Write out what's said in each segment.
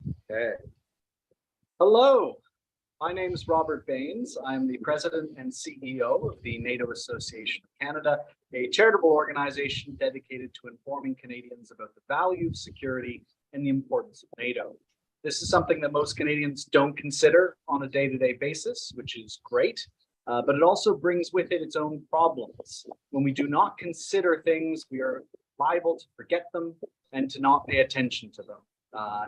Okay. Hello, my name is Robert Baines. I'm the President and CEO of the NATO Association of Canada, a charitable organization dedicated to informing Canadians about the value of security and the importance of NATO. This is something that most Canadians don't consider on a day-to-day basis, which is great, but it also brings with it its own problems. When we do not consider things, we are liable to forget them and to not pay attention to them.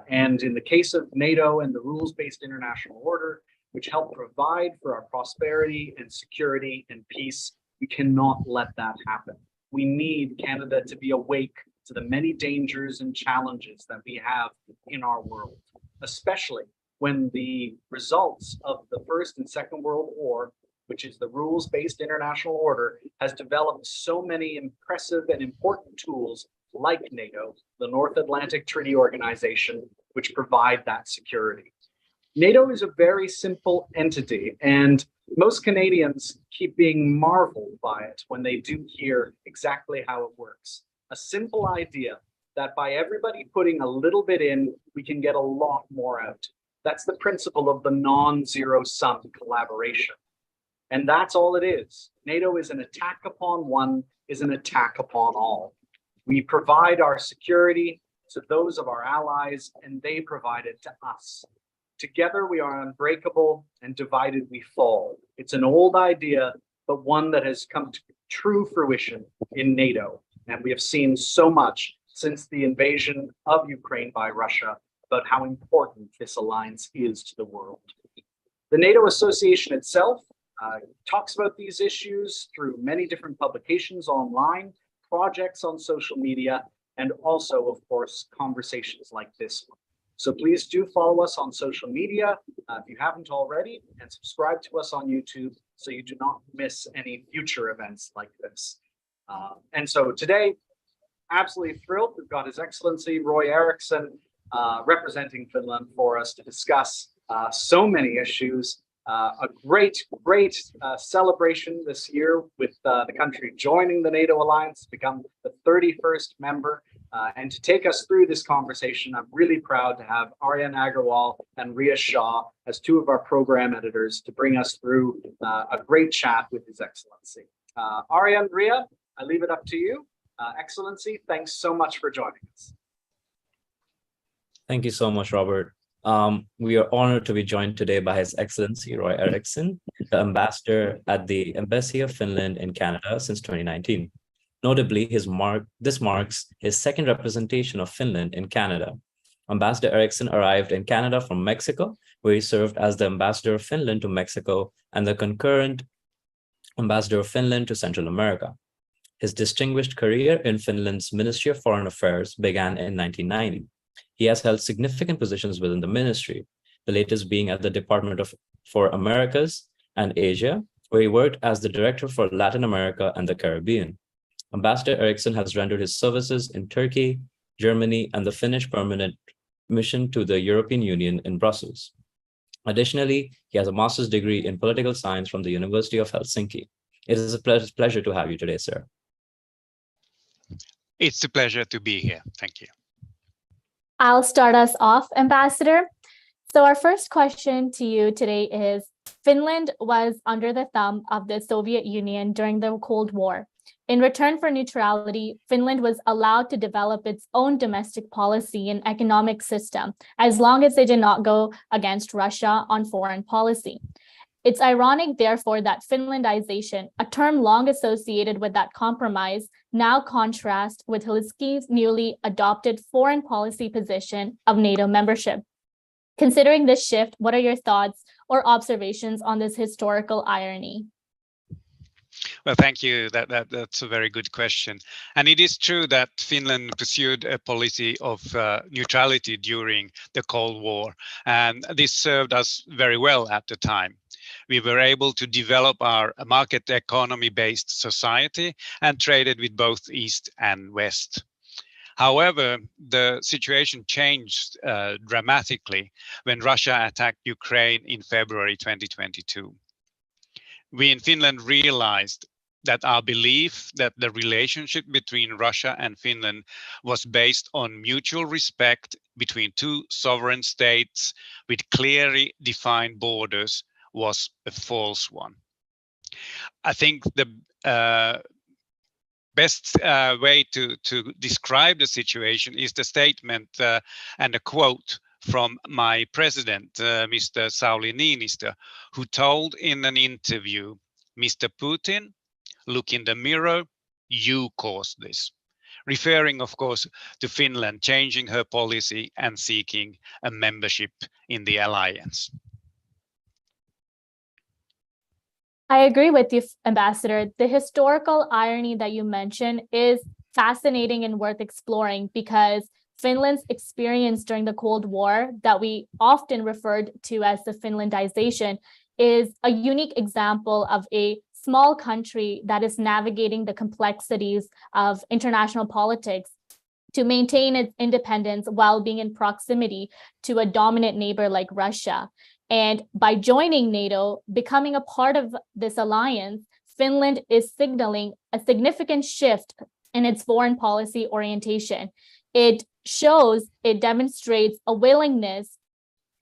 And in the case of NATO and the rules-based international order, which help provide for our prosperity and security and peace, we cannot let that happen. We need Canada to be awake to the many dangers and challenges that we have in our world, especially when the results of the First and Second World War, which is the rules-based international order, has developed so many impressive and important tools like NATO, the North Atlantic Treaty Organization, which provide that security. NATO is a very simple entity, and most Canadians keep being marveled by it when they do hear exactly how it works. A simple idea that by everybody putting a little bit in, we can get a lot more out. That's the principle of the non-zero sum collaboration. And that's all it is. NATO is an attack upon one, is an attack upon all. We provide our security to those of our allies, and they provide it to us. Together we are unbreakable, and divided we fall. It's an old idea, but one that has come to true fruition in NATO. And we have seen so much since the invasion of Ukraine by Russia about how important this alliance is to the world. The NATO Association itself talks about these issues through many different publications online, projects on social media, and also, of course, conversations like this one. So please do follow us on social media if you haven't already, and subscribe to us on YouTube so you do not miss any future events like this. And so today, absolutely thrilled, we've got His Excellency Roy Eriksson representing Finland for us to discuss so many issues. A great celebration this year with the country joining the NATO alliance to become the 31st member. And to take us through this conversation, I'm really proud to have Aryan Agrawal and Ria Shah as two of our program editors to bring us through a great chat with His Excellency. Aryan, Ria, I leave it up to you. Excellency, thanks so much for joining us. Thank you so much, Robert. We are honored to be joined today by His Excellency Roy Erickson, the ambassador at the Embassy of Finland in Canada since 2019. Notably, this marks his second representation of Finland in Canada. Ambassador Erickson arrived in Canada from Mexico, where he served as the Ambassador of Finland to Mexico and the concurrent Ambassador of Finland to Central America. His distinguished career in Finland's Ministry of Foreign Affairs began in 1990. He has held significant positions within the ministry, the latest being at the Department for Americas and Asia, where he worked as the Director for Latin America and the Caribbean. Ambassador Erickson has rendered his services in Turkey, Germany, and the Finnish Permanent Mission to the European Union in Brussels. Additionally, he has a master's degree in political science from the University of Helsinki. It is a pleasure to have you today, sir. It's a pleasure to be here. Thank you. I'll start us off, Ambassador. So our first question to you today is, Finland was under the thumb of the Soviet Union during the Cold War. In return for neutrality, Finland was allowed to develop its own domestic policy and economic system, as long as it did not go against Russia on foreign policy. It's ironic, therefore, that Finlandization, a term long associated with that compromise, now contrasts with Helsinki's newly adopted foreign policy position of NATO membership. Considering this shift, what are your thoughts or observations on this historical irony? Well, thank you. That's a very good question. And it is true that Finland pursued a policy of neutrality during the Cold War, and this served us very well at the time. We were able to develop our market economy-based society and traded with both East and West. However, the situation changed dramatically when Russia attacked Ukraine in February 2022. We in Finland realized that our belief that the relationship between Russia and Finland was based on mutual respect between two sovereign states with clearly defined borders was a false one. I think the best way to describe the situation is the statement and a quote from my president, Mr. Sauli Niinistö, who told in an interview, "Mr. Putin, look in the mirror, you caused this," referring, of course, to Finland changing her policy and seeking a membership in the alliance. I agree with you, Ambassador. The historical irony that you mentioned is fascinating and worth exploring, because Finland's experience during the Cold War, that we often referred to as the Finlandization, is a unique example of a small country that is navigating the complexities of international politics to maintain its independence while being in proximity to a dominant neighbor like Russia. And by joining NATO, becoming a part of this alliance, Finland is signaling a significant shift in its foreign policy orientation. It demonstrates a willingness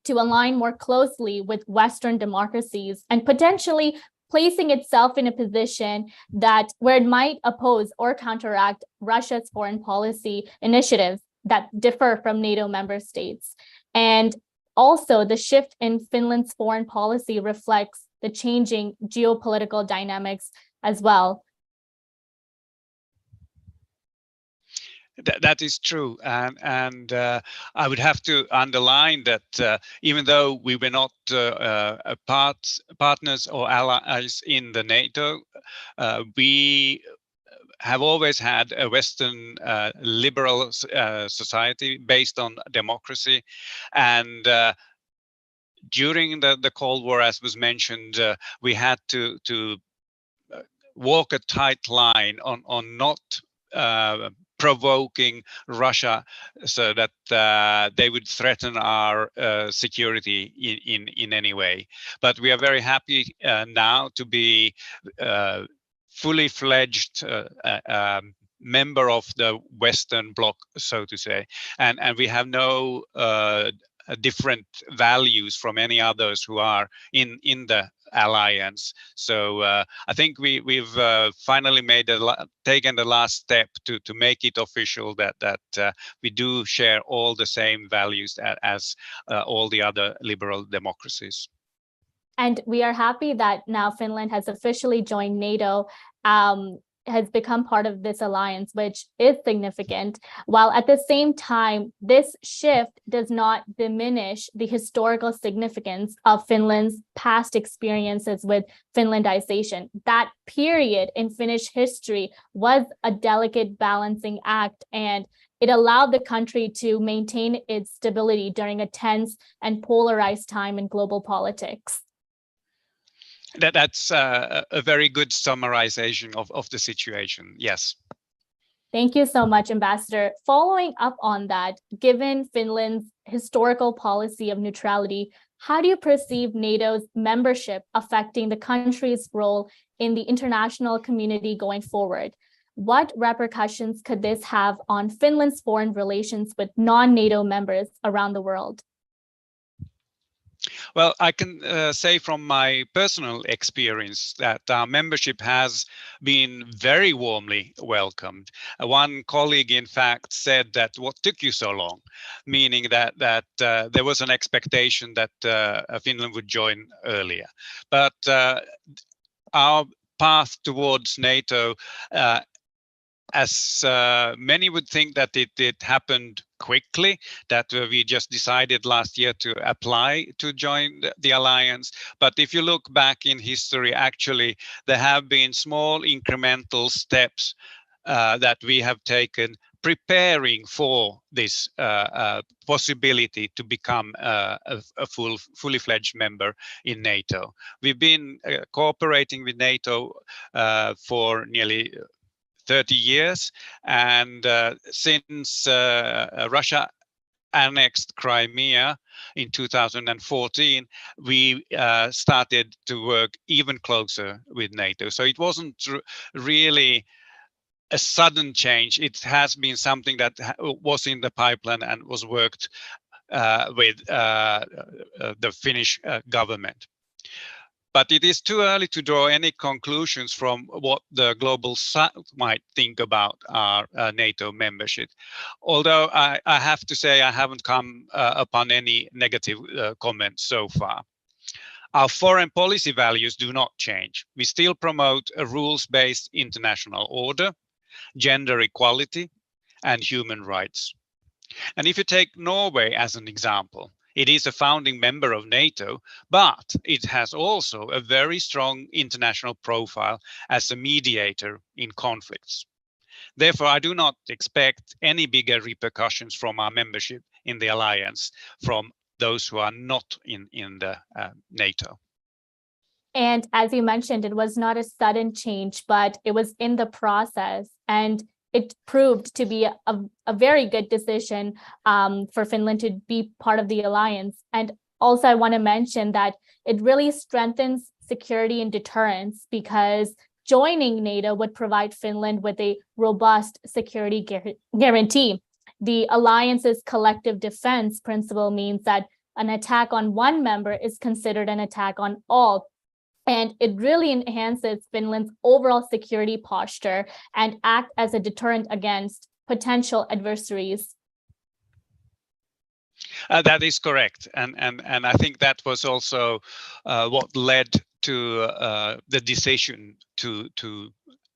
to align more closely with Western democracies and potentially placing itself in a position where it might oppose or counteract Russia's foreign policy initiatives that differ from NATO member states. And also, the shift in Finland's foreign policy reflects the changing geopolitical dynamics as well. That is true, and I would have to underline that even though we were not partners or allies in the NATO, we have always had a Western liberal society based on democracy, and during the Cold War, as was mentioned, we had to walk a tight line on not provoking Russia so that they would threaten our security in any way. But we are very happy now to be fully fledged member of the Western Bloc, so to say, and we have no different values from any others who are in the alliance. So I think we've finally taken the last step to make it official that we do share all the same values as all the other liberal democracies. And we are happy that now Finland has officially joined NATO, has become part of this alliance, which is significant, while at the same time, this shift does not diminish the historical significance of Finland's past experiences with Finlandization. That period in Finnish history was a delicate balancing act, and it allowed the country to maintain its stability during a tense and polarized time in global politics. That's a very good summarization of the situation. Yes. Thank you so much, Ambassador. Following up on that, given Finland's historical policy of neutrality, how do you perceive NATO's membership affecting the country's role in the international community going forward? What repercussions could this have on Finland's foreign relations with non-NATO members around the world? Well, I can say from my personal experience that our membership has been very warmly welcomed. One colleague, in fact, said that what took you so long, meaning that there was an expectation that Finland would join earlier. But our path towards NATO, as many would think that it happened quickly, that we just decided last year to apply to join the alliance. But if you look back in history, actually, there have been small incremental steps that we have taken preparing for this possibility to become a fully fledged member in NATO. We've been cooperating with NATO for nearly 30 years, and since Russia annexed Crimea in 2014, we started to work even closer with NATO. So it wasn't really a sudden change. It has been something that was in the pipeline and was worked with the Finnish government. But it is too early to draw any conclusions from what the global south might think about our NATO membership. Although I have to say I haven't come upon any negative comments so far. Our foreign policy values do not change. We still promote a rules-based international order, gender equality, and human rights. And if you take Norway as an example, it is a founding member of NATO, but it has also a very strong international profile as a mediator in conflicts. Therefore, I do not expect any bigger repercussions from our membership in the alliance from those who are not in the NATO. And as you mentioned, it was not a sudden change, but it was in the process. And it proved to be a very good decision for Finland to be part of the alliance. And also I want to mention that it really strengthens security and deterrence, because joining NATO would provide Finland with a robust security guarantee. The alliance's collective defense principle means that an attack on one member is considered an attack on all. And it really enhances Finland's overall security posture and act as a deterrent against potential adversaries. That is correct. And I think that was also what led to the decision to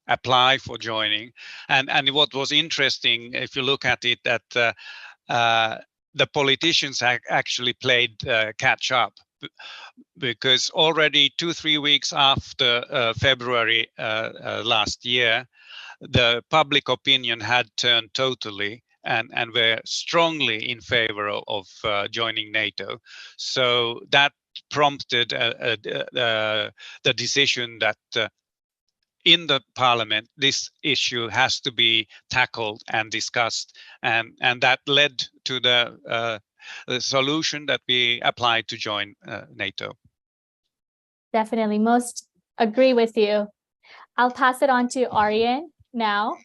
apply for joining. And what was interesting, if you look at it, that the politicians actually played catch up. Because already 2-3 weeks after February last year, the public opinion had turned totally and were strongly in favor of joining NATO. So that prompted the decision that in the parliament, this issue has to be tackled and discussed. And that led to the solution that we applied to join NATO. Definitely, most agree with you. I'll pass it on to Arjen now.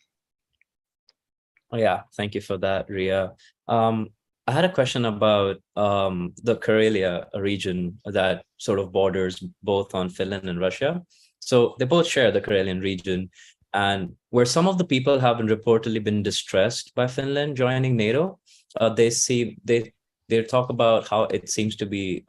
Oh, yeah, thank you for that, Ria. I had a question about the Karelia region that sort of borders both on Finland and Russia. So they both share the Karelian region, and where some of the people have reportedly been distressed by Finland joining NATO, they talk about how it seems to be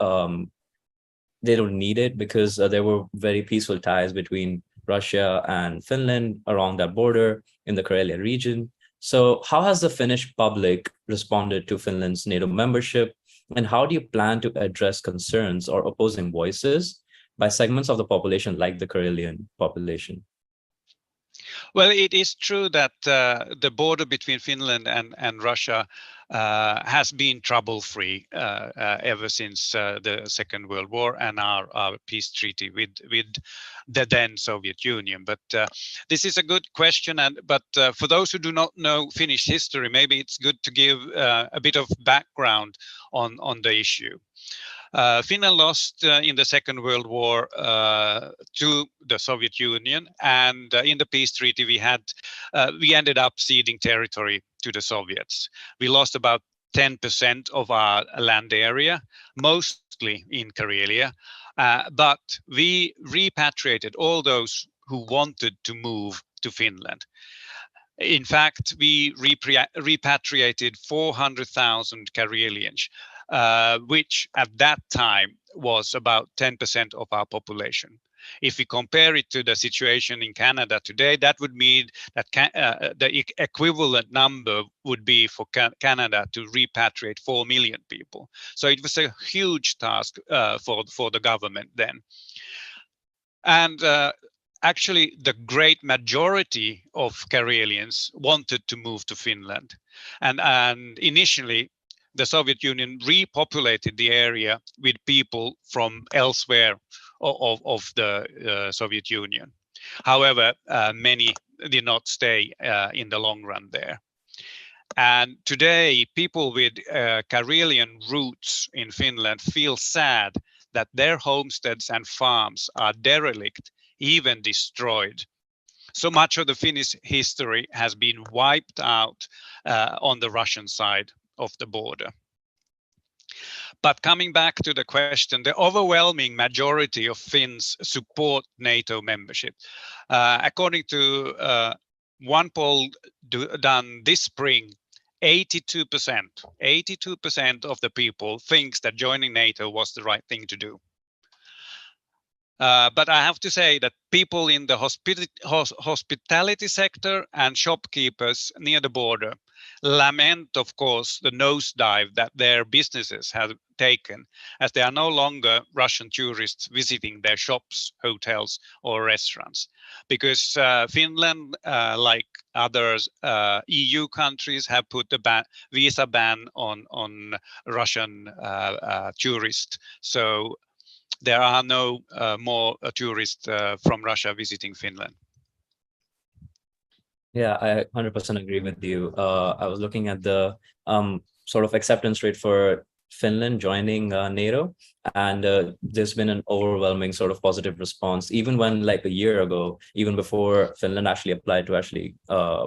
they don't need it because there were very peaceful ties between Russia and Finland around that border in the Karelia region. So how has the Finnish public responded to Finland's NATO membership, and how do you plan to address concerns or opposing voices by segments of the population like the Karelian population? Well, it is true that the border between Finland and Russia has been trouble-free ever since the Second World War and our peace treaty with the then Soviet Union. But this is a good question. But for those who do not know Finnish history, maybe it's good to give a bit of background on the issue. Finland lost in the Second World War to the Soviet Union, and in the peace treaty we ended up ceding territory to the Soviets. We lost about 10% of our land area, mostly in Karelia, but we repatriated all those who wanted to move to Finland. In fact, we repatriated 400,000 Karelians, which at that time was about 10% of our population. If we compare it to the situation in Canada today, that would mean that the equivalent number would be for Canada to repatriate 4 million people. So it was a huge task for the government then. And actually, the great majority of Karelians wanted to move to Finland. And initially, the Soviet Union repopulated the area with people from elsewhere of the Soviet Union. However, many did not stay in the long run there. And today, people with Karelian roots in Finland feel sad that their homesteads and farms are derelict, even destroyed. So much of the Finnish history has been wiped out on the Russian side of the border. But coming back to the question, the overwhelming majority of Finns support NATO membership. According to one poll done this spring, 82% of the people thinks that joining NATO was the right thing to do. But I have to say that people in the hospitality sector and shopkeepers near the border lament, of course, the nosedive that their businesses have taken, as there are no longer Russian tourists visiting their shops, hotels, or restaurants. Because Finland, like other EU countries, have put a visa ban on Russian tourists. So there are no more tourists from Russia visiting Finland. Yeah, I 100% agree with you. I was looking at the sort of acceptance rate for Finland joining NATO, and there's been an overwhelming sort of positive response. Even when, like a year ago, even before Finland actually applied to actually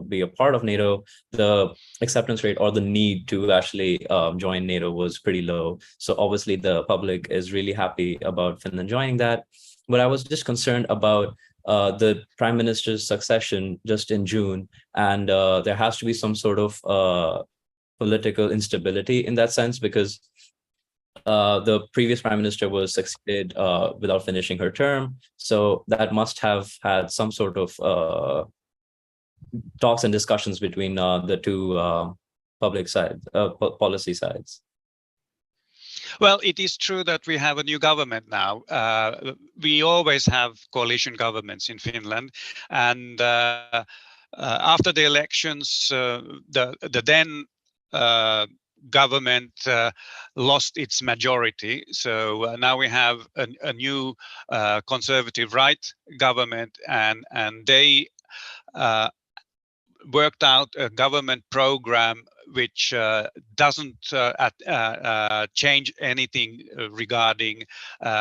be a part of NATO, the acceptance rate or the need to actually join NATO was pretty low. So obviously the public is really happy about Finland joining that. But I was just concerned about the Prime Minister's succession just in June, and there has to be some sort of political instability in that sense, because the previous Prime Minister was succeeded without finishing her term. So that must have had some sort of talks and discussions between the two public sides, policy sides. Well, it is true that we have a new government now. We always have coalition governments in Finland, and after the elections, the then government lost its majority. So now we have a new conservative right government, and they worked out a government program which doesn't change anything regarding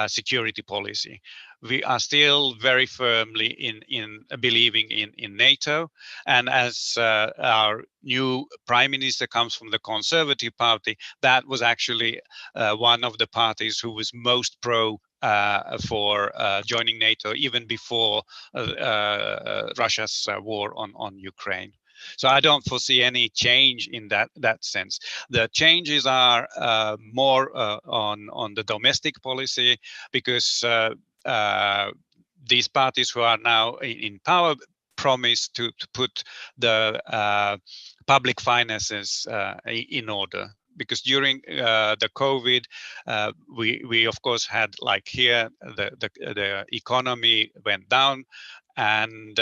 security policy. We are still very firmly in believing in NATO, and as our new prime minister comes from the Conservative Party, that was actually one of the parties who was most pro for joining NATO even before Russia's war on Ukraine. So I don't foresee any change in that sense. The changes are more on the domestic policy, because these parties who are now in power promise to put the public finances in order. Because during the COVID, we of course had, like here, the economy went down, and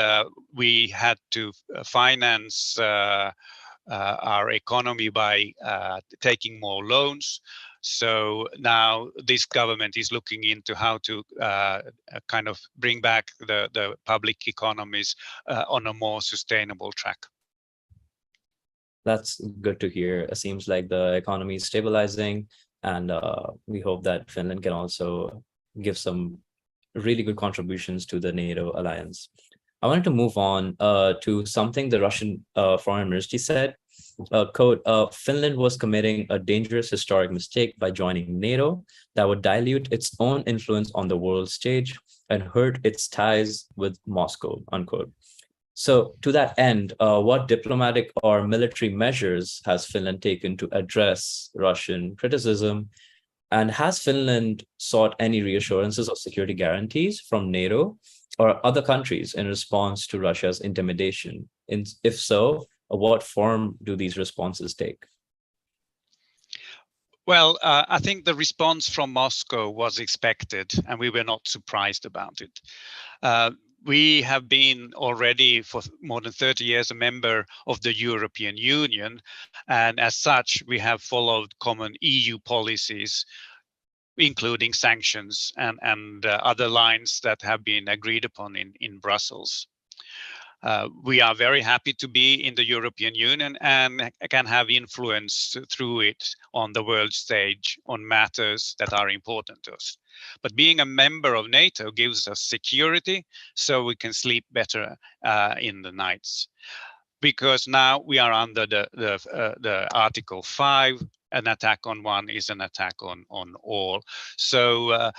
we had to finance our economy by taking more loans. So now this government is looking into how to kind of bring back the public economies on a more sustainable track. That's good to hear. It seems like the economy is stabilizing, and we hope that Finland can also give some really good contributions to the NATO alliance. I wanted to move on to something the Russian Foreign Ministry said. Quote, Finland was committing a dangerous historic mistake by joining NATO that would dilute its own influence on the world stage and hurt its ties with Moscow, unquote. So to that end, what diplomatic or military measures has Finland taken to address Russian criticism? And has Finland sought any reassurances of security guarantees from NATO or other countries in response to Russia's intimidation? And if so, what form do these responses take? Well, I think the response from Moscow was expected, and we were not surprised about it. We have been already for more than 30 years a member of the European Union, and as such, we have followed common EU policies, including sanctions and other lines that have been agreed upon in Brussels. We are very happy to be in the European Union and can have influence through it on the world stage on matters that are important to us. But being a member of NATO gives us security, so we can sleep better in the nights. Because now we are under the Article 5, an attack on one is an attack on all. So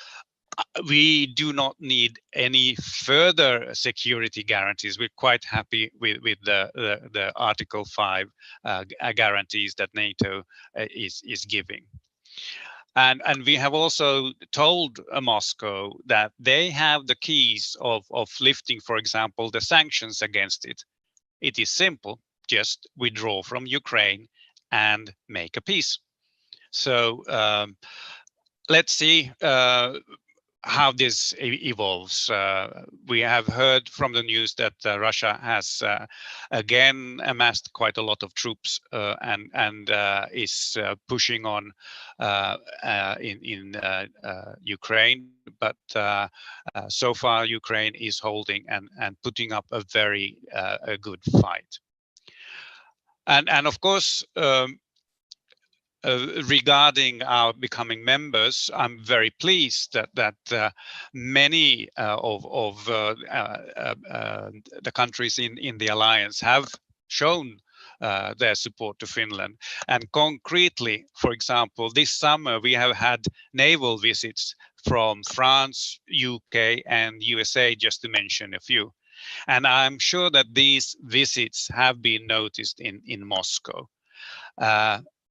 we do not need any further security guarantees. We're quite happy with the Article 5 guarantees that NATO is giving. And we have also told Moscow that they have the keys of lifting, for example, the sanctions against it. It is simple, just withdraw from Ukraine and make a peace. So let's see how this evolves. We have heard from the news that Russia has again amassed quite a lot of troops and is pushing on in Ukraine. But so far, Ukraine is holding and putting up a very good fight. And of course, regarding our becoming members, I'm very pleased that many of the countries in the alliance have shown their support to Finland. And concretely, for example, this summer we have had naval visits from France, UK, and USA, just to mention a few. And I'm sure that these visits have been noticed in Moscow.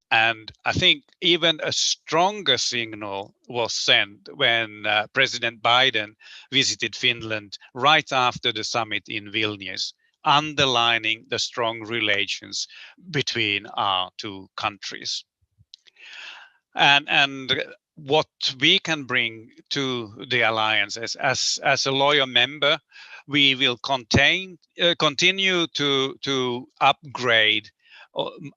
And I think even a stronger signal was sent when President Biden visited Finland right after the summit in Vilnius, underlining the strong relations between our two countries. And what we can bring to the alliance as a loyal member, we will continue to upgrade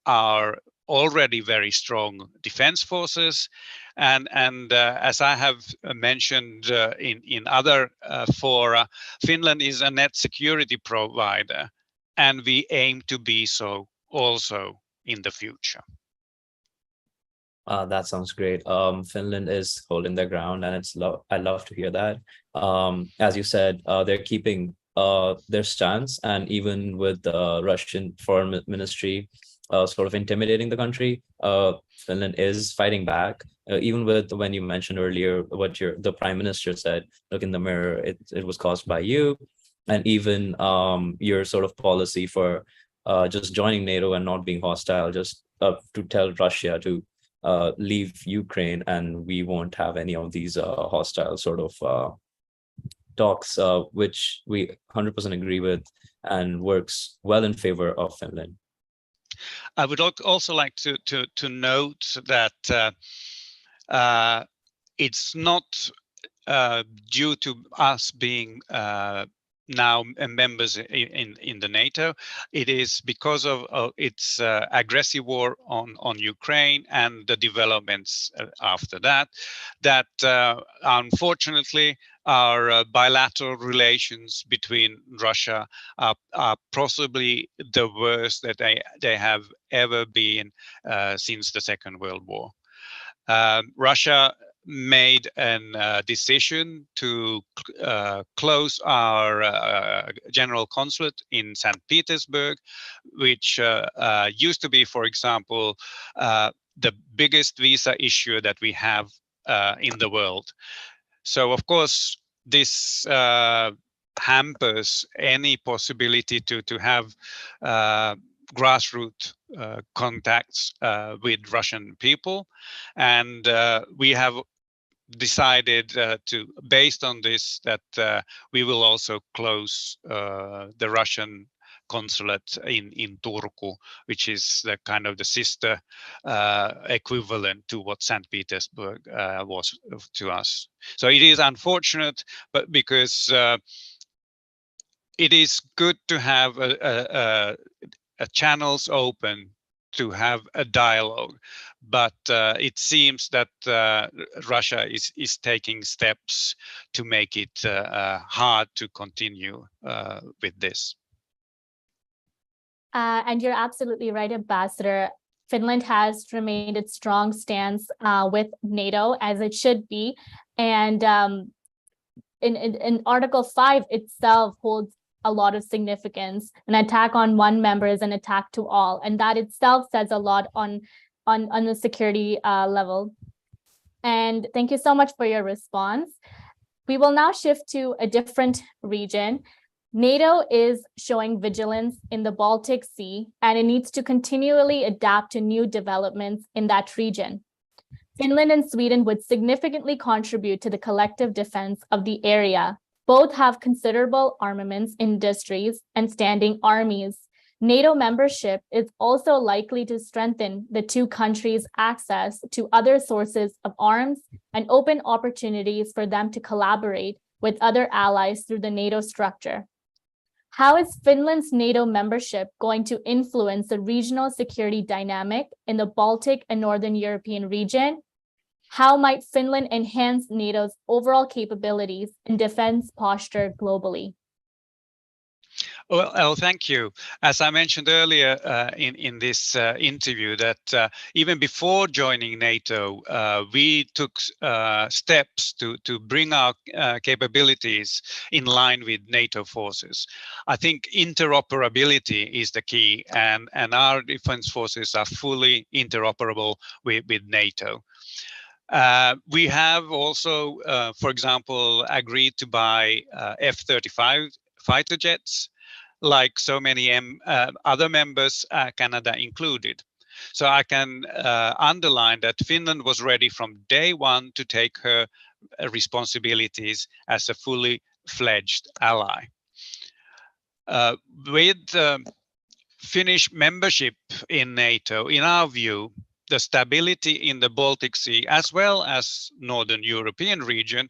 our already very strong defense forces, and as I have mentioned in other fora, Finland is a net security provider, and we aim to be so also in the future. That sounds great. Finland is holding their ground, and I love to hear that. As you said, they're keeping their stance, and even with the Russian Foreign Ministry sort of intimidating the country, Finland is fighting back. Even with when you mentioned earlier what the Prime Minister said, look in the mirror, it was caused by you, and even your sort of policy for just joining NATO and not being hostile, just to tell Russia to leave Ukraine, and we won't have any of these hostile sort of talks, which we 100% agree with and works well in favor of Finland. I would also like to note that it's not due to us being now members in the NATO. It is because of its aggressive war on Ukraine and the developments after that unfortunately our bilateral relations between Russia are possibly the worst that they have ever been since the Second World War. Russia made a decision to close our general consulate in St. Petersburg, which used to be, for example, the biggest visa issue that we have in the world. So, of course, this hampers any possibility to have grassroots contacts with Russian people, and we have decided based on this, that we will also close the Russian consulate in Turku, which is the kind of the sister equivalent to what St. Petersburg was to us. So it is unfortunate, but because it is good to have a channels open to have a dialogue, but it seems that Russia is taking steps to make it hard to continue with this. And you're absolutely right, Ambassador. Finland has remained its strong stance with NATO, as it should be. And in Article 5 itself holds a lot of significance. An attack on one member is an attack to all. And that itself says a lot on the security level. And thank you so much for your response. We will now shift to a different region. NATO is showing vigilance in the Baltic Sea, and it needs to continually adapt to new developments in that region. Finland and Sweden would significantly contribute to the collective defense of the area. Both have considerable armaments industries and standing armies. NATO membership is also likely to strengthen the two countries' access to other sources of arms and open opportunities for them to collaborate with other allies through the NATO structure. How is Finland's NATO membership going to influence the regional security dynamic in the Baltic and Northern European region? How might Finland enhance NATO's overall capabilities and defense posture globally? Well, thank you. As I mentioned earlier in this interview, that even before joining NATO, we took steps to bring our capabilities in line with NATO forces. I think interoperability is the key, and our defense forces are fully interoperable with NATO. We have also, for example, agreed to buy F-35 fighter jets, like so many other members, Canada included. So I can underline that Finland was ready from day one to take her responsibilities as a fully fledged ally. With Finnish membership in NATO, in our view, the stability in the Baltic Sea, as well as Northern European region,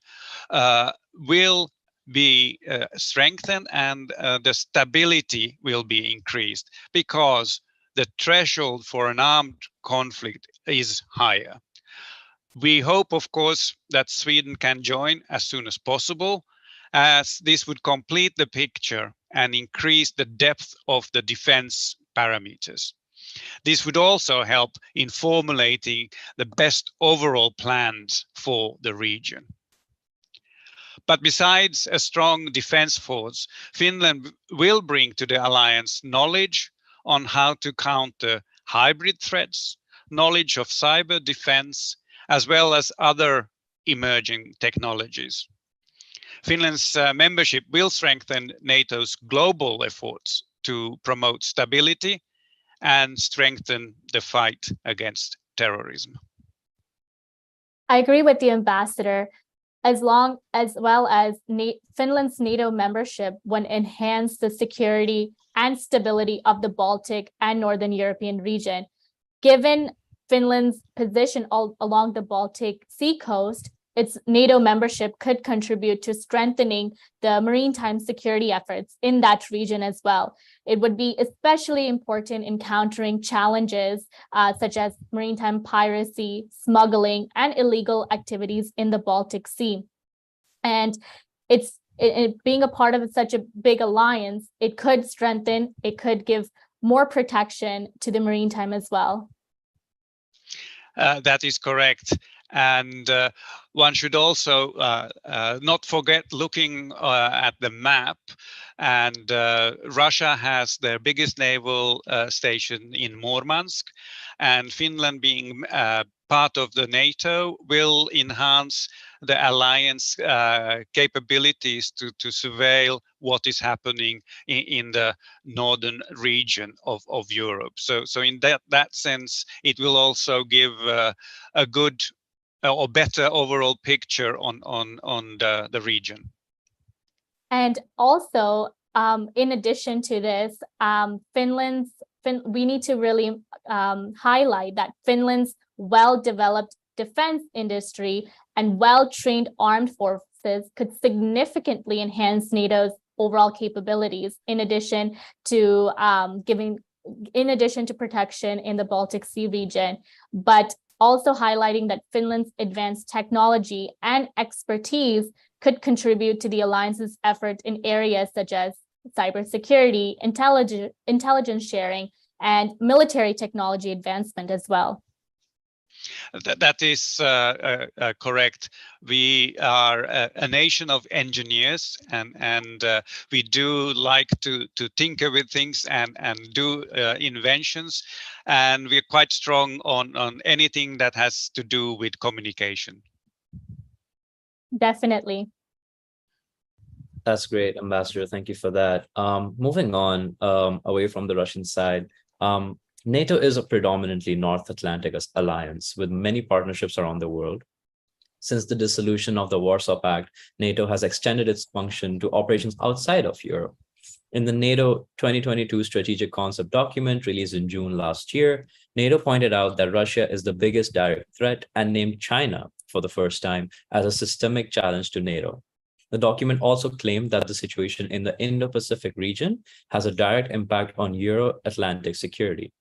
will be strengthened, and the stability will be increased because the threshold for an armed conflict is higher. We hope, of course, that Sweden can join as soon as possible, as this would complete the picture and increase the depth of the defense parameters. This would also help in formulating the best overall plans for the region. But besides a strong defense force, Finland will bring to the alliance knowledge on how to counter hybrid threats, knowledge of cyber defense, as well as other emerging technologies. Finland's membership will strengthen NATO's global efforts to promote stability and strengthen the fight against terrorism. I agree with the ambassador. As well as Finland's NATO membership would enhance the security and stability of the Baltic and Northern European region. Given Finland's position along the Baltic Sea coast, its NATO membership could contribute to strengthening the maritime security efforts in that region as well. It would be especially important in countering challenges such as maritime piracy, smuggling, and illegal activities in the Baltic Sea. And it being a part of such a big alliance, it could strengthen, it could give more protection to the maritime as well. That is correct. And one should also not forget looking at the map. And Russia has their biggest naval station in Murmansk, and Finland, being part of the NATO, will enhance the alliance capabilities to surveil what is happening in the northern region of Europe. So in that sense, it will also give a good or better overall picture on the region. And also, in addition to this, we need to really highlight that Finland's well-developed defense industry and well-trained armed forces could significantly enhance NATO's overall capabilities, in addition to protection in the Baltic Sea region, but also highlighting that Finland's advanced technology and expertise could contribute to the alliance's effort in areas such as cybersecurity, intelligence sharing, and military technology advancement as well. That is correct. We are a nation of engineers, and we do like to tinker with things and do inventions, and we're quite strong on anything that has to do with communication. Definitely. That's great, Ambassador. Thank you for that. Moving on away from the Russian side, NATO is a predominantly North Atlantic alliance with many partnerships around the world. Since the dissolution of the Warsaw Pact, NATO has extended its function to operations outside of Europe. In the NATO 2022 strategic concept document released in June last year, NATO pointed out that Russia is the biggest direct threat and named China for the first time as a systemic challenge to NATO. The document also claimed that the situation in the Indo-Pacific region has a direct impact on Euro-Atlantic security.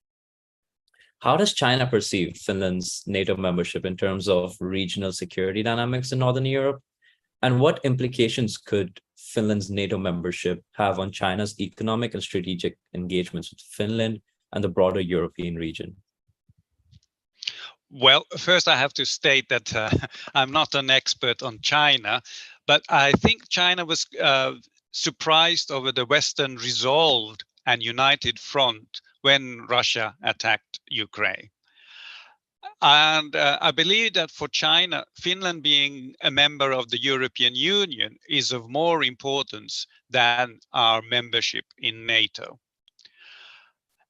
How does China perceive Finland's NATO membership in terms of regional security dynamics in Northern Europe? And what implications could Finland's NATO membership have on China's economic and strategic engagements with Finland and the broader European region? Well, first I have to state that I'm not an expert on China, but I think China was surprised over the Western resolved and united front when Russia attacked Ukraine. And I believe that for China, Finland being a member of the European Union is of more importance than our membership in NATO.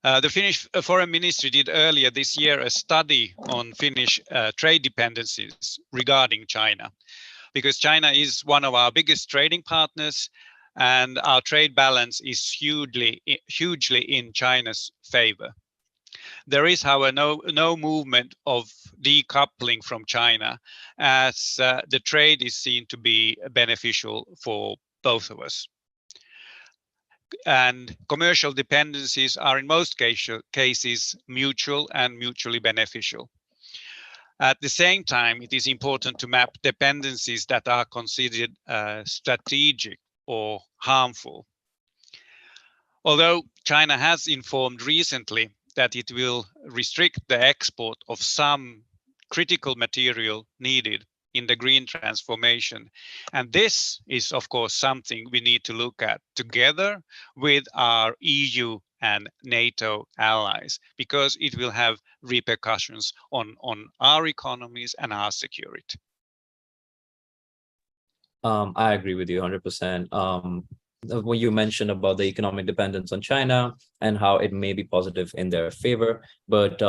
The Finnish Foreign Ministry did earlier this year a study on Finnish trade dependencies regarding China, because China is one of our biggest trading partners, and our trade balance is hugely in China's favor. There is, however, no movement of decoupling from China, as the trade is seen to be beneficial for both of us. And commercial dependencies are in most cases mutual and mutually beneficial. At the same time, it is important to map dependencies that are considered strategic or harmful. Although China has informed recently that it will restrict the export of some critical material needed in the green transformation. And this is, of course, something we need to look at together with our EU and NATO allies, because it will have repercussions on our economies and our security. I agree with you 100%. When you mentioned about the economic dependence on China and how it may be positive in their favor, but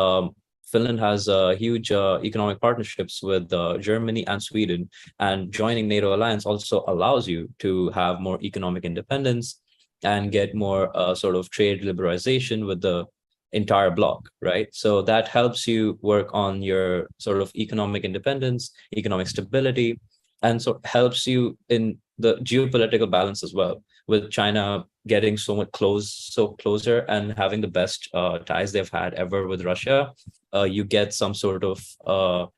Finland has huge economic partnerships with Germany and Sweden, and joining NATO alliance also allows you to have more economic independence and get more sort of trade liberalization with the entire bloc, right? So that helps you work on your sort of economic independence, economic stability, and so helps you in the geopolitical balance as well, with China getting so much closer and having the best ties they've had ever with Russia. You get some sort of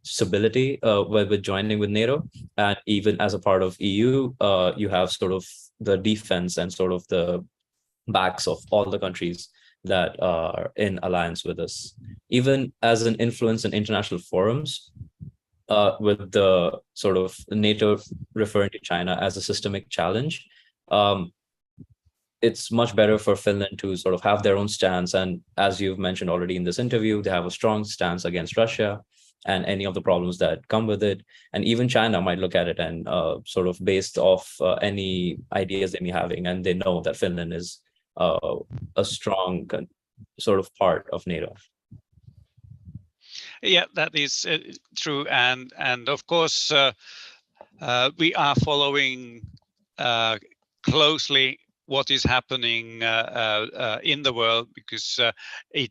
stability with joining with NATO, and even as a part of EU, you have sort of the defense and sort of the backs of all the countries that are in alliance with us. Even as an influence in international forums, with the sort of NATO referring to China as a systemic challenge, it's much better for Finland to sort of have their own stance. And as you've mentioned already in this interview, they have a strong stance against Russia and any of the problems that come with it. And even China might look at it and sort of based off any ideas they may be having, and they know that Finland is a strong sort of part of NATO. Yeah, that is true, and of course we are following closely what is happening in the world, because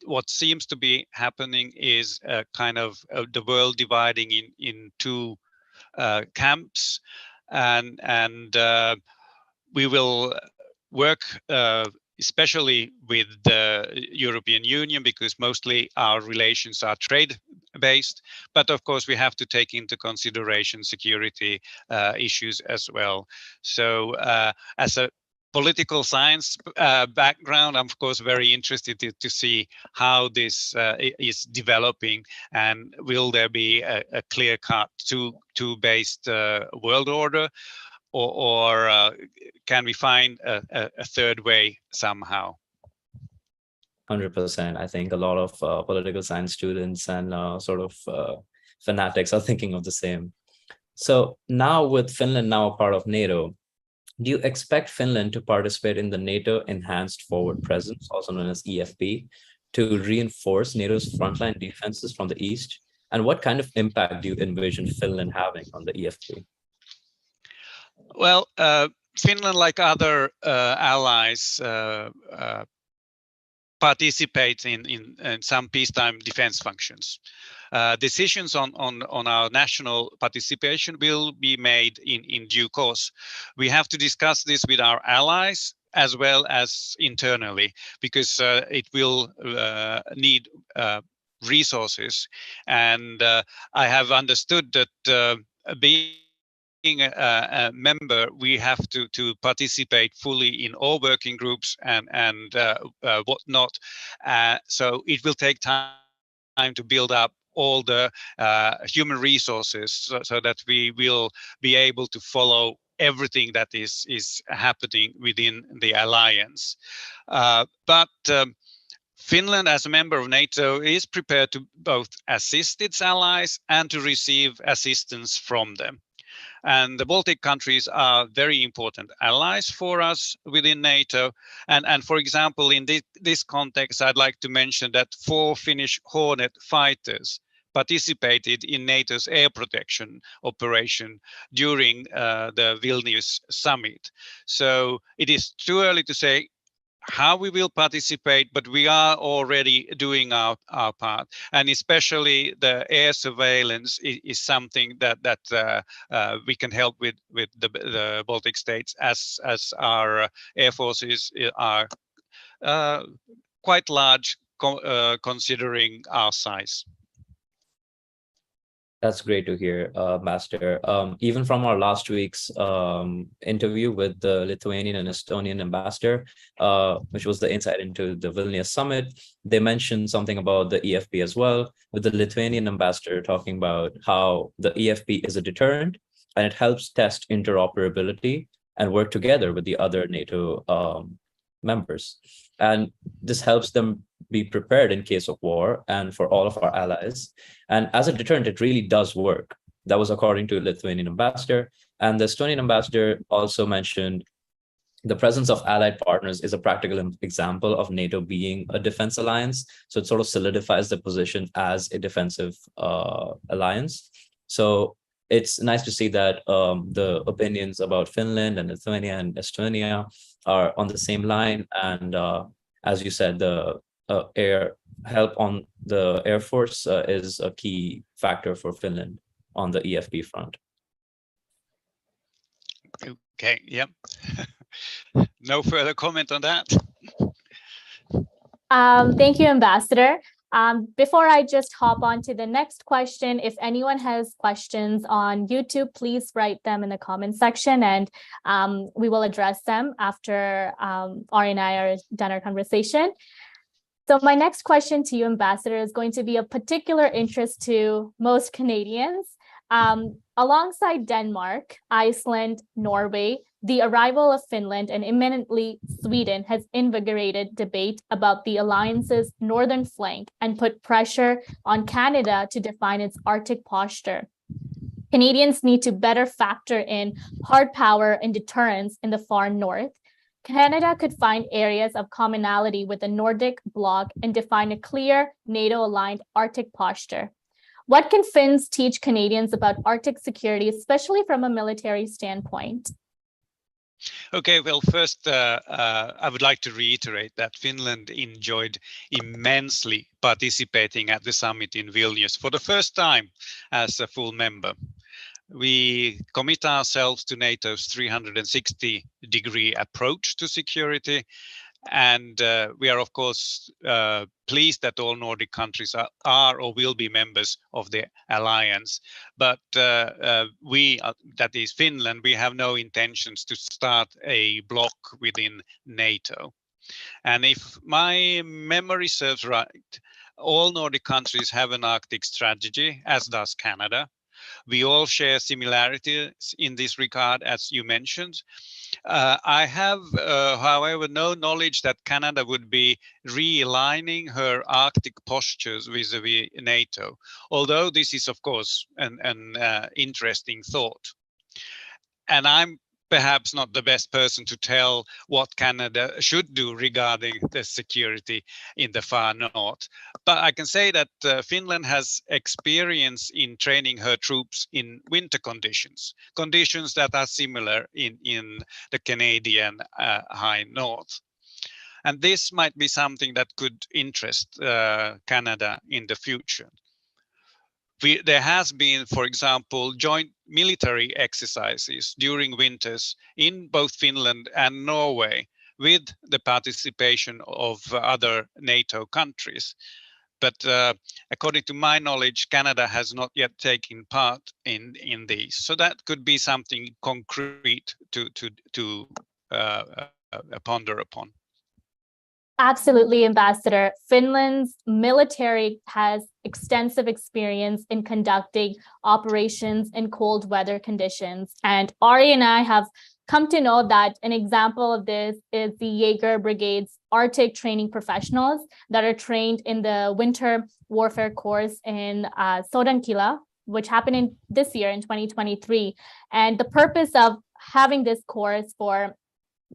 what seems to be happening is kind of the world dividing in two camps, and we will work especially with the European Union, because mostly our relations are trade-based. But of course, we have to take into consideration security issues as well. So as a political science background, I'm of course very interested to see how this is developing, and will there be a clear-cut two-based world order, or can we find a third way somehow? 100%. I think a lot of political science students and fanatics are thinking of the same. So now, with Finland now a part of NATO, do you expect Finland to participate in the NATO Enhanced Forward Presence, also known as EFP, to reinforce NATO's frontline defenses from the east? And what kind of impact do you envision Finland having on the EFP? Well, Finland, like other allies, participates in some peacetime defense functions. Decisions on our national participation will be made in due course. We have to discuss this with our allies as well as internally, because it will need resources. And I have understood that being a member, we have to participate fully in all working groups and whatnot. So it will take time to build up all the human resources so that we will be able to follow everything that is happening within the alliance. But Finland, as a member of NATO, is prepared to both assist its allies and to receive assistance from them. And the Baltic countries are very important allies for us within NATO. And for example, in this context, I'd like to mention that 4 Finnish Hornet fighters participated in NATO's air protection operation during the Vilnius summit. So it is too early to say how we will participate, but we are already doing our part, and especially the air surveillance is something that we can help with the Baltic states, as our air forces are quite large considering our size. That's great to hear, Master. Even from our last week's interview with the Lithuanian and Estonian ambassador, which was the insight into the Vilnius summit, they mentioned something about the EFP as well, with the Lithuanian ambassador talking about how the EFP is a deterrent and it helps test interoperability and work together with the other NATO members. And this helps them be prepared in case of war and for all of our allies. And as a deterrent, it really does work. That was according to the Lithuanian ambassador. And the Estonian ambassador also mentioned the presence of allied partners is a practical example of NATO being a defense alliance. So it sort of solidifies the position as a defensive alliance. So it's nice to see that the opinions about Finland and Lithuania and Estonia are on the same line. And as you said, the air help on the Air Force is a key factor for Finland on the EFP front. Okay, yep. No further comment on that. Thank you, Ambassador. Before I just hop on to the next question, if anyone has questions on YouTube, please write them in the comment section, and we will address them after Ari and I are done our conversation. So my next question to you, Ambassador, is going to be of particular interest to most Canadians. Alongside Denmark, Iceland, Norway, the arrival of Finland and imminently Sweden has invigorated debate about the alliance's northern flank and put pressure on Canada to define its Arctic posture. Canadians need to better factor in hard power and deterrence in the far north. Canada could find areas of commonality with the Nordic bloc and define a clear NATO-aligned Arctic posture. What can Finns teach Canadians about Arctic security, especially from a military standpoint? Okay, well, first, I would like to reiterate that Finland enjoyed immensely participating at the summit in Vilnius for the first time as a full member. We commit ourselves to NATO's 360-degree approach to security, And we are, of course, pleased that all Nordic countries are or will be members of the alliance. But we, that is Finland, we have no intentions to start a bloc within NATO. And if my memory serves right, all Nordic countries have an Arctic strategy, as does Canada. We all share similarities in this regard, as you mentioned. I have, however, no knowledge that Canada would be realigning her Arctic postures vis-a-vis NATO, although this is, of course, an interesting thought. And I'm perhaps not the best person to tell what Canada should do regarding the security in the far north. But I can say that Finland has experience in training her troops in winter conditions that are similar in the Canadian high north. And this might be something that could interest Canada in the future. There has been, for example, joint military exercises during winters in both Finland and Norway with the participation of other NATO countries. But according to my knowledge, Canada has not yet taken part in these. So that could be something concrete to ponder upon. Absolutely, Ambassador. Finland's military has extensive experience in conducting operations in cold weather conditions. And Ari and I have come to know that an example of this is the Jaeger Brigade's Arctic training professionals that are trained in the winter warfare course in Sodankylä, which happened this year in 2023. And the purpose of having this course for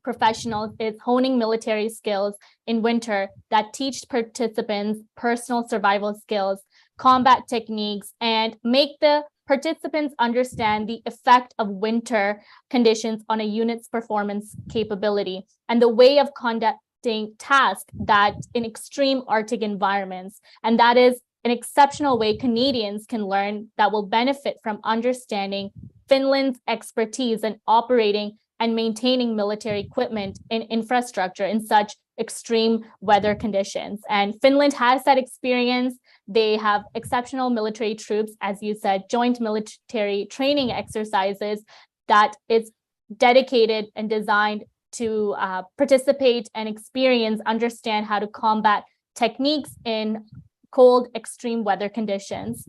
professionals is honing military skills in winter that teach participants personal survival skills, combat techniques, and make the participants understand the effect of winter conditions on a unit's performance capability and the way of conducting tasks that in extreme Arctic environments. And that is an exceptional way Canadians can learn that will benefit from understanding Finland's expertise in operating and maintaining military equipment and infrastructure in such extreme weather conditions. And Finland has that experience. They have exceptional military troops, as you said, joint military training exercises that is dedicated and designed to participate and experience, understand how to combat techniques in cold, extreme weather conditions.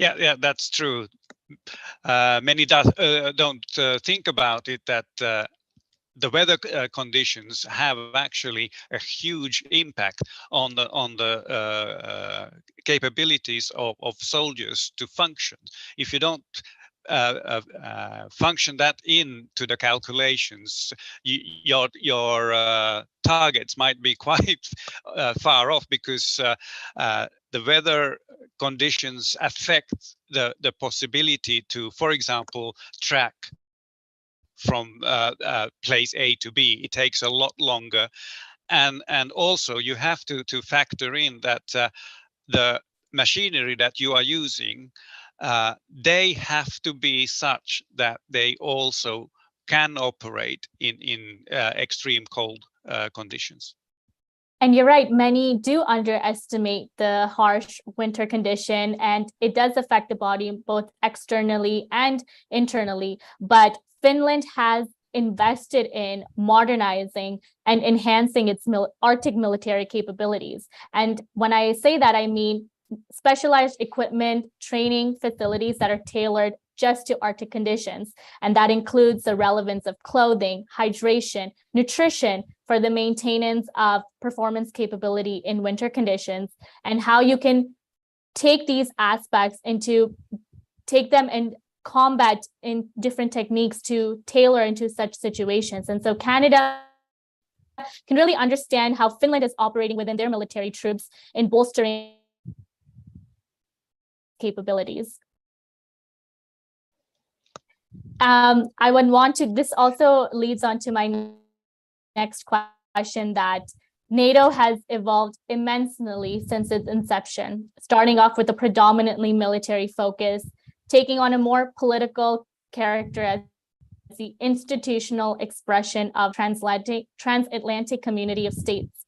Yeah, that's true. Many don't think about it, that the weather conditions have actually a huge impact on the capabilities of soldiers to function. If you don't function that into the calculations, your targets might be quite far off, because the weather conditions affect the possibility to, for example, track from place A to B. It takes a lot longer, and also you have to factor in that the machinery that you are using, they have to be such that they also can operate in extreme cold conditions. And you're right, many do underestimate the harsh winter condition, and it does affect the body both externally and internally. But Finland has invested in modernizing and enhancing its Arctic military capabilities. And when I say that, I mean specialized equipment, training facilities that are tailored just to Arctic conditions. And that includes the relevance of clothing, hydration, nutrition for the maintenance of performance capability in winter conditions, and how you can take these aspects take them and combat in different techniques to tailor into such situations. And so Canada can really understand how Finland is operating within their military troops in bolstering capabilities. I would want to, this also leads on to my next question, that NATO has evolved immensely since its inception, starting off with a predominantly military focus, taking on a more political character as the institutional expression of transatlantic community of states.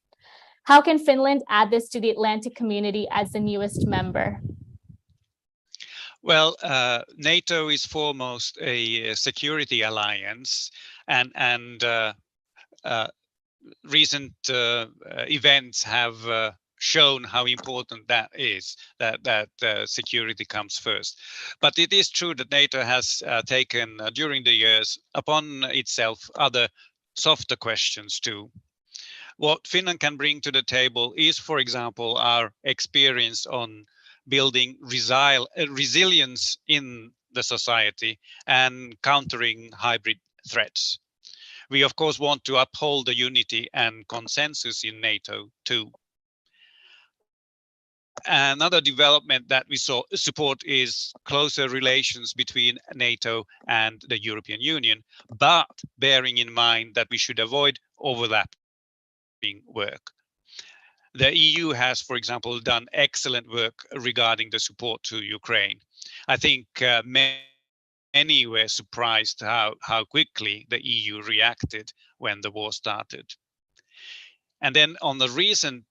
How can Finland add this to the Atlantic community as the newest member? Well, NATO is foremost a security alliance, and recent events have shown how important that is, that security comes first. But it is true that NATO has taken during the years upon itself other softer questions too. What Finland can bring to the table is, for example, our experience on building resilience in the society and countering hybrid threats. We, of course, want to uphold the unity and consensus in NATO too. Another development that we support is closer relations between NATO and the European Union, but bearing in mind that we should avoid overlapping work. The EU has, for example, done excellent work regarding the support to Ukraine. I think many were surprised how quickly the EU reacted when the war started. And then on the recent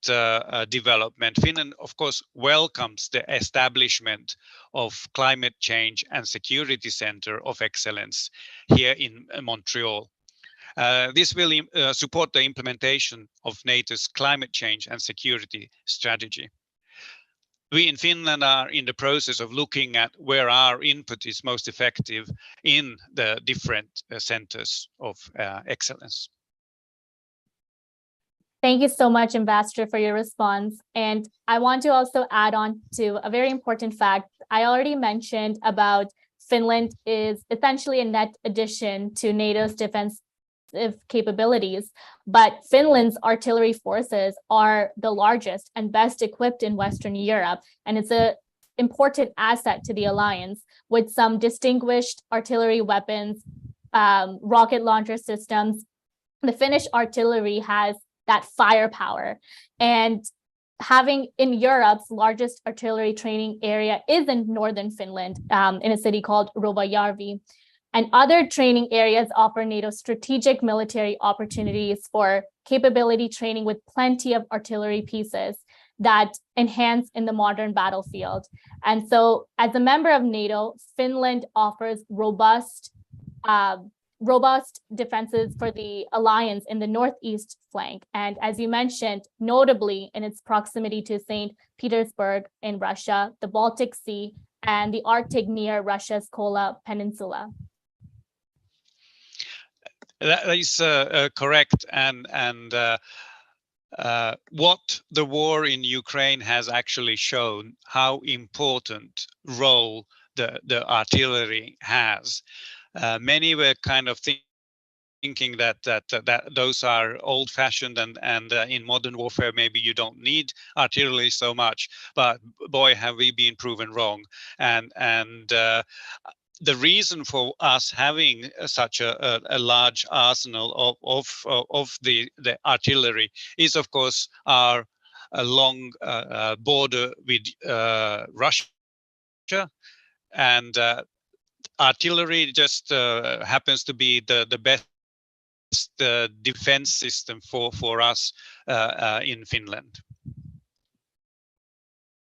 development, Finland, of course, welcomes the establishment of Climate Change and Security Center of Excellence here in Montreal. This will support the implementation of NATO's climate change and security strategy. We in Finland are in the process of looking at where our input is most effective in the different centers of excellence. Thank you so much, Ambassador, for your response. And I want to also add on to a very important fact. I already mentioned about Finland is essentially a net addition to NATO's defensive capabilities, but Finland's artillery forces are the largest and best equipped in Western Europe, and it's an important asset to the alliance with some distinguished artillery weapons, rocket launcher systems. The Finnish artillery has that firepower, and having in Europe's largest artillery training area is in northern Finland, in a city called Rovajärvi. And other training areas offer NATO strategic military opportunities for capability training with plenty of artillery pieces that enhance in the modern battlefield. And so as a member of NATO, Finland offers robust defenses for the alliance in the northeast flank. And as you mentioned, notably in its proximity to St. Petersburg in Russia, the Baltic Sea, and the Arctic near Russia's Kola Peninsula. That is correct, and what the war in Ukraine has actually shown, how important role the artillery has. Many were kind of thinking that those are old-fashioned and in modern warfare maybe you don't need artillery so much, but boy have we been proven wrong. And the reason for us having such a large arsenal of the artillery is, of course, our long border with Russia, and artillery just happens to be the best defense system for us in Finland.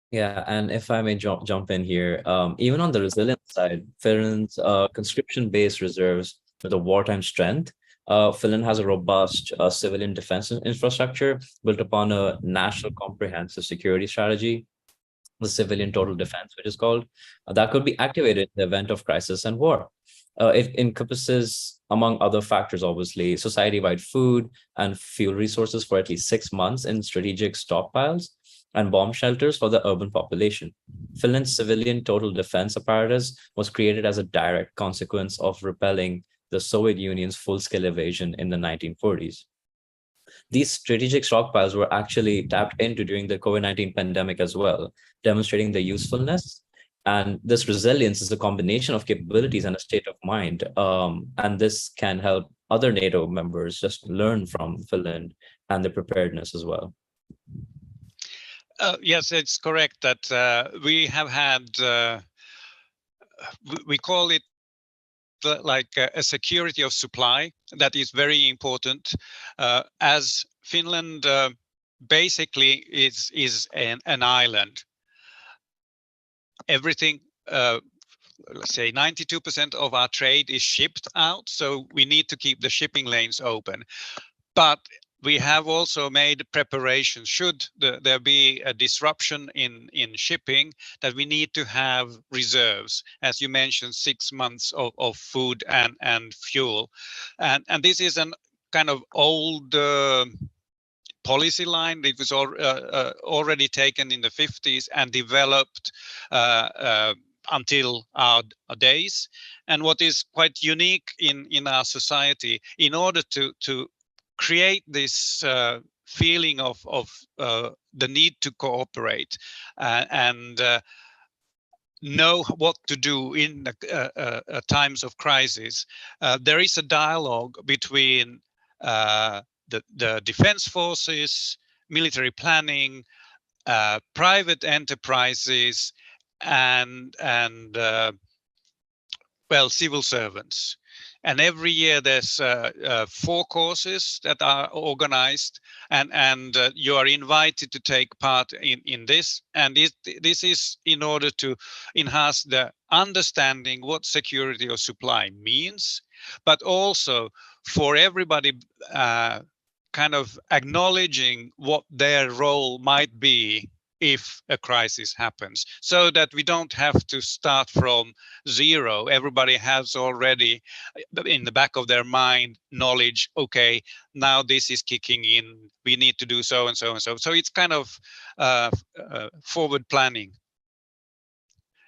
Yeah, and if I may jump in here, even on the resilience side, Finland's conscription-based reserves with a wartime strength. Finland has a robust civilian defense infrastructure built upon a national comprehensive security strategy, the civilian total defense, which is called, that could be activated in the event of crisis and war. It encompasses, among other factors, obviously, society-wide food and fuel resources for at least 6 months in strategic stockpiles and bomb shelters for the urban population. Finland's civilian total defense apparatus was created as a direct consequence of repelling the Soviet Union's full-scale invasion in the 1940s. These strategic stockpiles were actually tapped into during the COVID-19 pandemic as well, demonstrating the usefulness. And this resilience is a combination of capabilities and a state of mind. And this can help other NATO members just learn from Finland and the preparedness as well. Yes, it's correct that we have had, we call it like a security of supply that is very important, as Finland basically is an island. Everything, let's say 92% of our trade is shipped out, so we need to keep the shipping lanes open. But we have also made preparations should there be a disruption in shipping, that we need to have reserves, as you mentioned, 6 months of food and fuel. And this is an kind of old policy line. It was already taken in the 50s and developed until our days. And what is quite unique in our society, in order to create this feeling of the need to cooperate and know what to do in times of crisis, there is a dialogue between the defense forces, military planning, private enterprises, and well, civil servants. And every year there's 4 courses that are organized, and you are invited to take part in this. And this is in order to enhance the understanding what security of supply means, but also for everybody kind of acknowledging what their role might be if a crisis happens, so that we don't have to start from zero. Everybody has already in the back of their mind knowledge, okay, now this is kicking in, we need to do so and so and so. So it's kind of forward planning,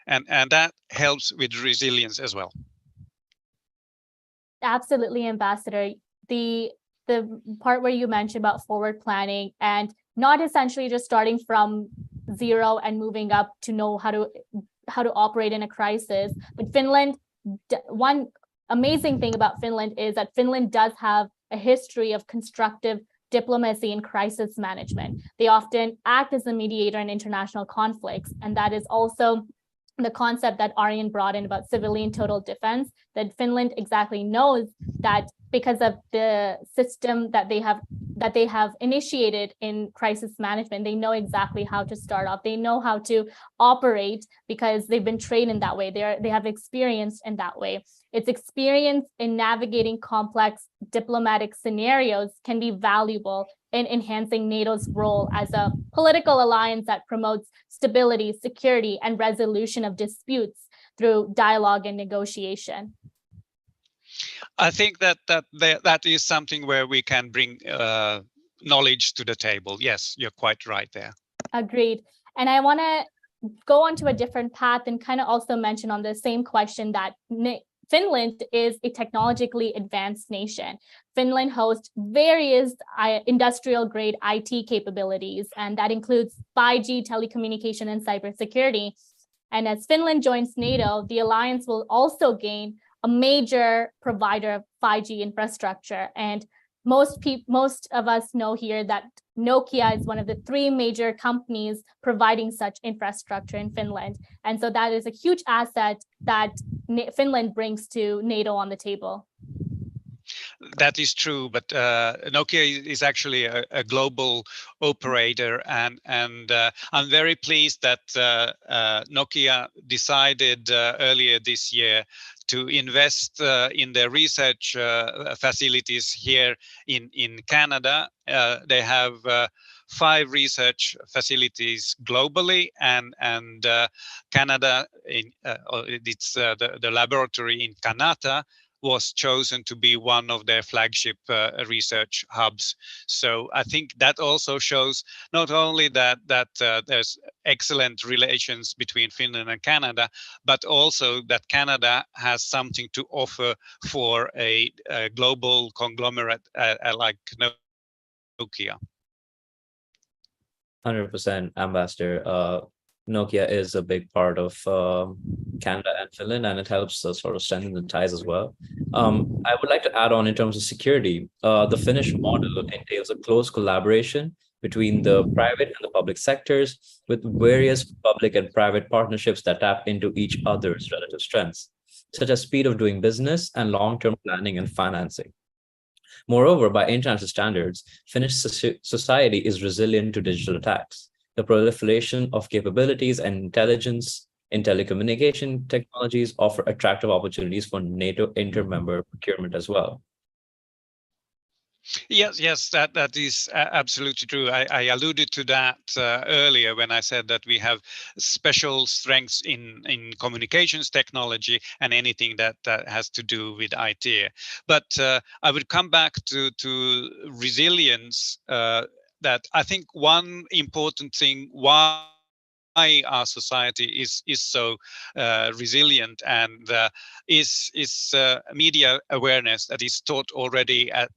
and that helps with resilience as well. Absolutely, Ambassador. The part where you mentioned about forward planning and not essentially just starting from zero and moving up to know how to operate in a crisis. But Finland, one amazing thing about Finland is that Finland does have a history of constructive diplomacy and crisis management. They often act as a mediator in international conflicts, and that is also the concept that Arjen brought in about civilian total defense, that Finland exactly knows that because of the system that they have initiated in crisis management, they know exactly how to start off. They know how to operate because they've been trained in that way. They have experience in that way. Its experience in navigating complex diplomatic scenarios can be valuable in enhancing NATO's role as a political alliance that promotes stability, security, and resolution of disputes through dialogue and negotiation. I think that is something where we can bring knowledge to the table. Yes, you're quite right there. Agreed. And I want to go on to a different path and kind of also mention on the same question that Finland is a technologically advanced nation. Finland hosts various industrial grade IT capabilities, and that includes 5G, telecommunication, and cybersecurity. And as Finland joins NATO, the alliance will also gain a major provider of 5G infrastructure. And most of us know here that Nokia is one of the 3 major companies providing such infrastructure in Finland. And so that is a huge asset that Finland brings to NATO on the table. That is true, but Nokia is actually a global operator, and I'm very pleased that Nokia decided earlier this year to invest in their research facilities here in Canada. They have 5 research facilities globally, and Canada, it's the laboratory in Kanata was chosen to be one of their flagship research hubs. So I think that also shows not only that there's excellent relations between Finland and Canada, but also that Canada has something to offer for a global conglomerate like Nokia. 100%, Ambassador. Nokia is a big part of Canada and Finland, and it helps sort of strengthen the ties as well. I would like to add on in terms of security. The Finnish model entails a close collaboration between the private and the public sectors, with various public and private partnerships that tap into each other's relative strengths. such as speed of doing business and long-term planning and financing. Moreover, by international standards, Finnish society is resilient to digital attacks. The proliferation of capabilities and intelligence in telecommunication technologies offer attractive opportunities for NATO inter-member procurement as well. Yes, that is absolutely true. I alluded to that earlier when I said that we have special strengths in communications technology and anything that has to do with IT. But I would come back to resilience. That I think one important thing why our society is so resilient and is media awareness that is taught already at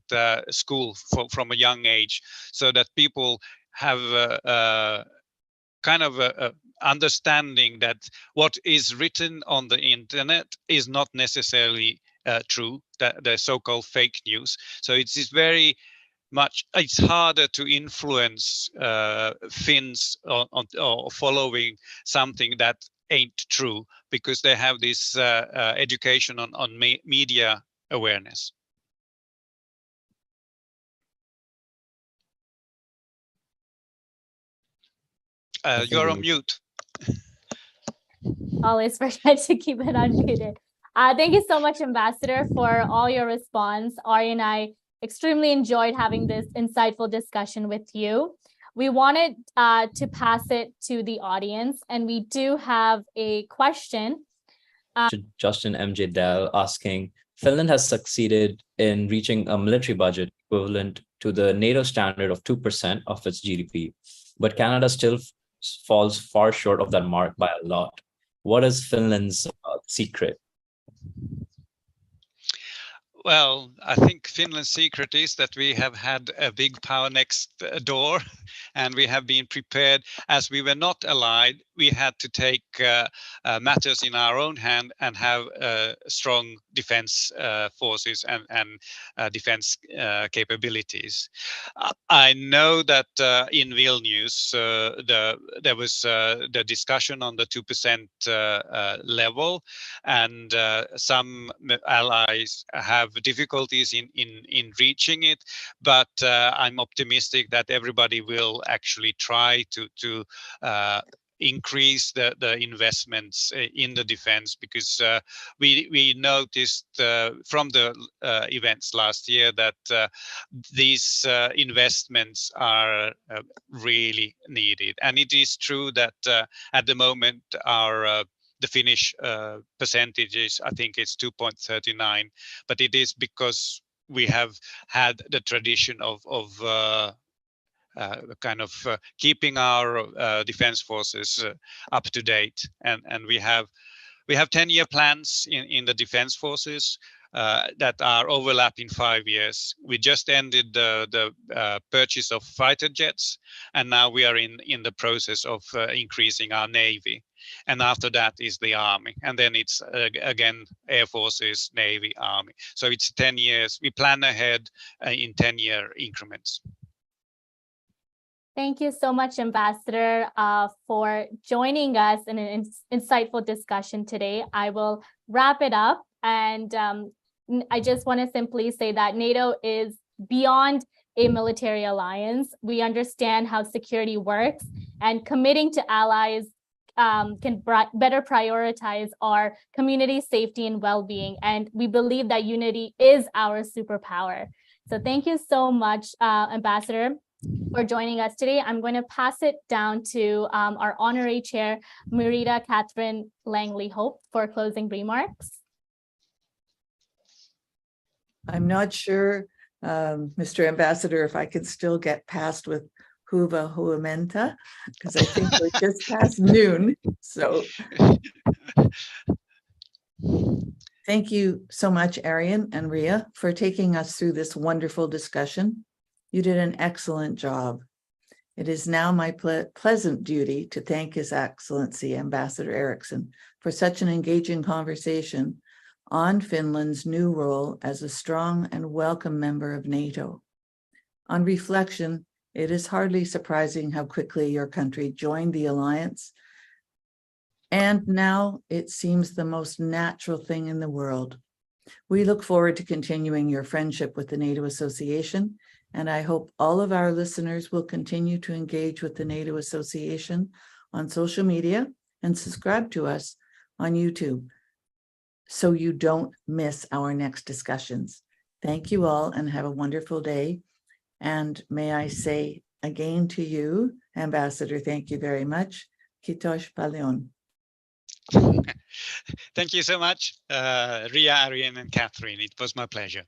school from a young age, so that people have kind of a understanding that what is written on the internet is not necessarily true, that the so-called fake news. So it's very much, it's harder to influence Finns on following something that ain't true, because they have this education on media awareness. You're on mute. Always forget to keep it unmuted. Thank you so much, Ambassador, for all your response. Ari and I extremely enjoyed having this insightful discussion with you. We wanted to pass it to the audience, and we do have a question. Justin M.J. Dell asking, Finland has succeeded in reaching a military budget equivalent to the NATO standard of 2% of its GDP, but Canada still falls far short of that mark by a lot. What is Finland's secret? Well, I think Finland's secret is that we have had a big power next door, and we have been prepared. As we were not allied, we had to take matters in our own hand and have strong defense forces and defense capabilities. I know that in Vilnius there was the discussion on the 2% level, and some allies have difficulties in reaching it, but I'm optimistic that everybody will actually try to increase the investments in the defense, because we noticed from the events last year that these investments are really needed. And it is true that at the moment our the Finnish percentages, I think it's 2.39, but it is because we have had the tradition of keeping our defense forces up to date, and we have 10-year plans in the defense forces that are overlapping 5 years. We just ended the purchase of fighter jets, and now we are in the process of increasing our navy. And after that is the army, and then it's again air forces, navy, army. So it's 10 years. We plan ahead in 10-year increments. Thank you so much, Ambassador, for joining us in an insightful discussion today. I will wrap it up, and I just want to simply say that NATO is beyond a military alliance. We understand how security works, and committing to allies can better prioritize our community safety and well-being. And we believe that unity is our superpower. So thank you so much, Ambassador, for joining us today. I'm going to pass it down to our honorary chair, Marita Catherine Langley-Hope, for closing remarks. I'm not sure, Mr. Ambassador, if I could still get past with Huva Huamenta, because I think we're just past noon. So thank you so much, Arian and Ria, for taking us through this wonderful discussion. You did an excellent job. It is now my pleasant duty to thank His Excellency Ambassador Eriksson for such an engaging conversation on Finland's new role as a strong and welcome member of NATO. On reflection, it is hardly surprising how quickly your country joined the alliance And now it seems the most natural thing in the world. We look forward to continuing your friendship with the NATO Association, and I hope all of our listeners will continue to engage with the NATO Association on social media and subscribe to us on YouTube so you don't miss our next discussions. Thank you all and have a wonderful day. And may I say again to you, Ambassador, thank you very much. Kiitos paljon. Thank you so much, Ria, Ariane, and Catherine. It was my pleasure.